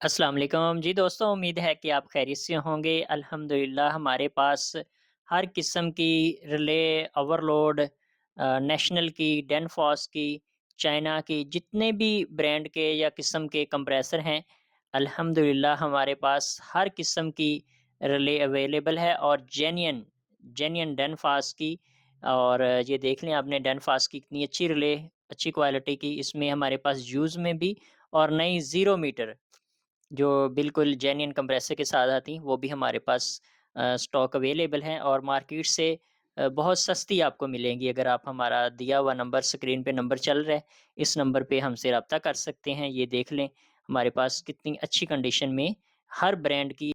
अस्सलाम वालेकुम जी दोस्तों, उम्मीद है कि आप खैरियत से होंगे। अल्हम्दुलिल्लाह हमारे पास हर किस्म की रिले, ओवरलोड, नेशनल की, डेनफॉस की, चाइना की, जितने भी ब्रांड के या किस्म के कंप्रेसर हैं, अल्हम्दुलिल्लाह हमारे पास हर किस्म की रिले अवेलेबल है और जेन्युइन जेन्युइन डेनफॉस की। और ये देख लें आपने डेनफॉस की कितनी अच्छी रिले, अच्छी क्वालिटी की इसमें हमारे पास यूज़ में भी, और नई 0 मीटर जो बिल्कुल जेन्युइन कंप्रेसर के साथ आती हैं, वो भी हमारे पास स्टॉक अवेलेबल हैं और मार्केट से बहुत सस्ती आपको मिलेंगी। अगर आप हमारा दिया हुआ नंबर, स्क्रीन पे नंबर चल रहा है, इस नंबर पे हमसे रब्ता कर सकते हैं। ये देख लें हमारे पास कितनी अच्छी कंडीशन में हर ब्रांड की